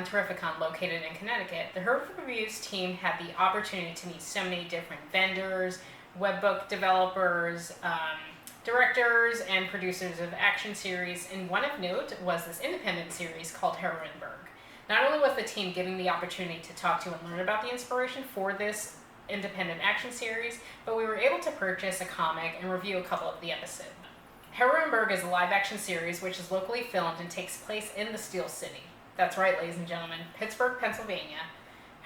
Terrificon located in Connecticut, the Heroineburgh Reviews team had the opportunity to meet so many different vendors, webbook developers, directors, and producers of action series, and one of note was this independent series called Heroineburgh. Not only was the team given the opportunity to talk to and learn about the inspiration for this independent action series, but we were able to purchase a comic and review a couple of the episodes. Heroineburgh is a live-action series which is locally filmed and takes place in the Steel City. That's right, ladies and gentlemen, Pittsburgh, Pennsylvania.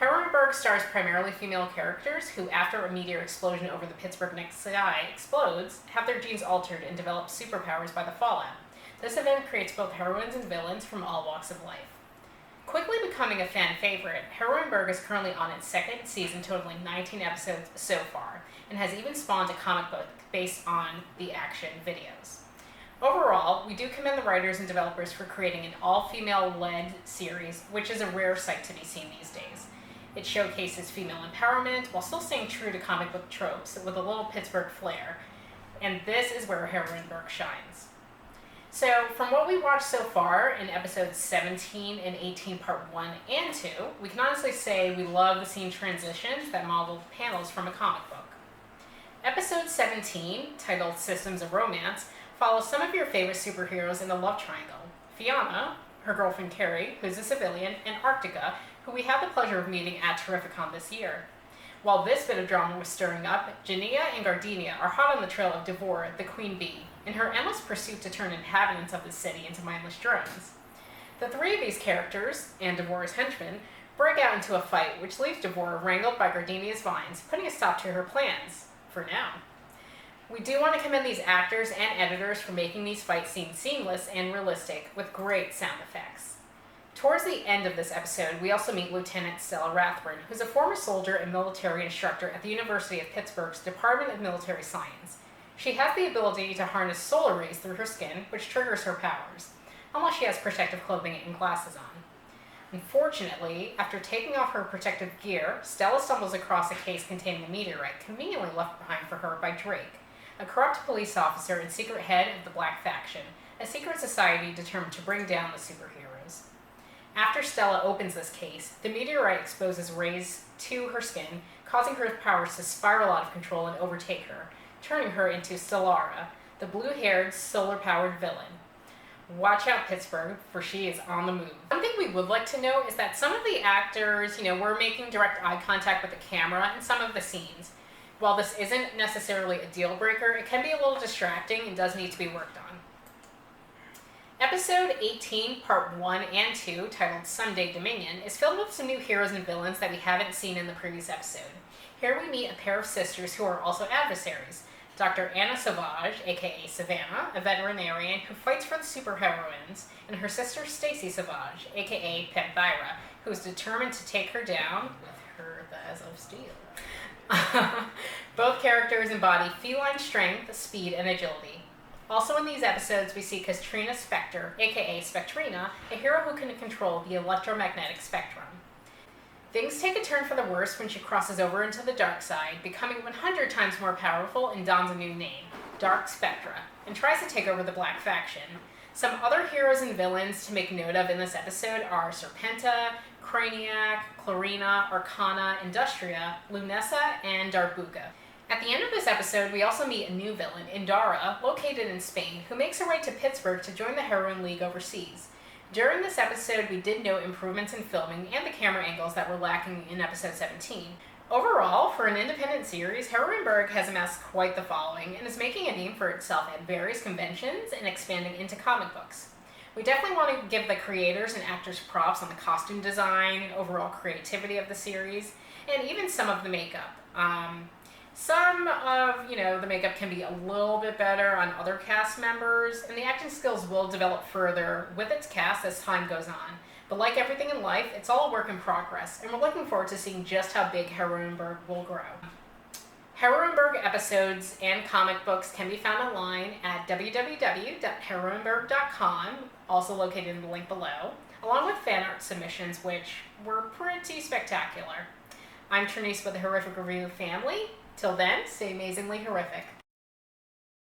Heroineburgh stars primarily female characters who, after a meteor explosion over the Pittsburgh night sky explodes, have their genes altered and develop superpowers by the fallout. This event creates both heroines and villains from all walks of life. Quickly becoming a fan favorite, Heroineburgh is currently on its second season, totaling 19 episodes so far, and has even spawned a comic book based on the action videos. Overall, we do commend the writers and developers for creating an all-female-led series, which is a rare sight to be seen these days. It showcases female empowerment while still staying true to comic book tropes with a little Pittsburgh flair, and this is where Heroineburgh shines. So, from what we watched so far in episodes 17 and 18 part 1 and 2, we can honestly say we love the scene transitions that modeled panels from a comic book. Episode 17, titled Systems of Romance, follows some of your favorite superheroes in the love triangle. Fiona, her girlfriend Carrie, who's a civilian, and Arctica, who we had the pleasure of meeting at Terrificon this year. While this bit of drama was stirring up, Jania and Gardenia are hot on the trail of Devora, the queen bee, in her endless pursuit to turn inhabitants of the city into mindless drones. The three of these characters, and Devora's henchmen, break out into a fight, which leaves Devora wrangled by Gardenia's vines, putting a stop to her plans, for now. We do want to commend these actors and editors for making these fight scenes seamless and realistic, with great sound effects. Towards the end of this episode, we also meet Lieutenant Stella Rathburn, who's a former soldier and military instructor at the University of Pittsburgh's Department of Military Science. She has the ability to harness solar rays through her skin, which triggers her powers, unless she has protective clothing and glasses on. Unfortunately, after taking off her protective gear, Stella stumbles across a case containing a meteorite conveniently left behind for her by Drake, a corrupt police officer and secret head of the Black Faction, a secret society determined to bring down the superheroes. After Stella opens this case, the meteorite exposes rays to her skin, causing her powers to spiral out of control and overtake her, turning her into Stellara, the blue-haired, solar-powered villain. Watch out, Pittsburgh, for she is on the move. One thing we would like to note is that some of the actors, were making direct eye contact with the camera in some of the scenes. While this isn't necessarily a deal breaker, it can be a little distracting and does need to be worked on. Episode 18, Part 1 and 2, titled Sunday Dominion, is filled with some new heroes and villains that we haven't seen in the previous episode. Here we meet a pair of sisters who are also adversaries. Dr. Anna Sauvage, aka Savannah, a veterinarian who fights for the superheroines, and her sister Stacy Sauvage, aka Panthira, who is determined to take her down with her thighs of steel. Both characters embody feline strength, speed, and agility. Also in these episodes, we see Katrina Spectre, aka Spectrina, a hero who can control the electromagnetic spectrum. Things take a turn for the worse when she crosses over into the dark side, becoming 100 times more powerful and dons a new name, Dark Spectra, and tries to take over the Black Faction. Some other heroes and villains to make note of in this episode are Serpenta, Craniac, Clarina, Arcana, Industria, Lunessa, and Darbuka. At the end of this episode, we also meet a new villain, Indara, located in Spain, who makes her way to Pittsburgh to join the Heroine League overseas. During this episode, we did note improvements in filming and the camera angles that were lacking in episode 17. Overall, for an independent series, Heroineburgh has amassed quite the following and is making a name for itself at various conventions and expanding into comic books. We definitely want to give the creators and actors props on the costume design, overall creativity of the series, and even some of the makeup. Some of, the makeup can be a little bit better on other cast members, and the acting skills will develop further with its cast as time goes on. But like everything in life, it's all a work in progress, and we're looking forward to seeing just how big Heroineburgh will grow. Heroineburgh episodes and comic books can be found online at www.heroineburgh.com, also located in the link below, along with fan art submissions, which were pretty spectacular. I'm Trinice with the Heroineburgh Review family. Till then, stay amazingly horrific.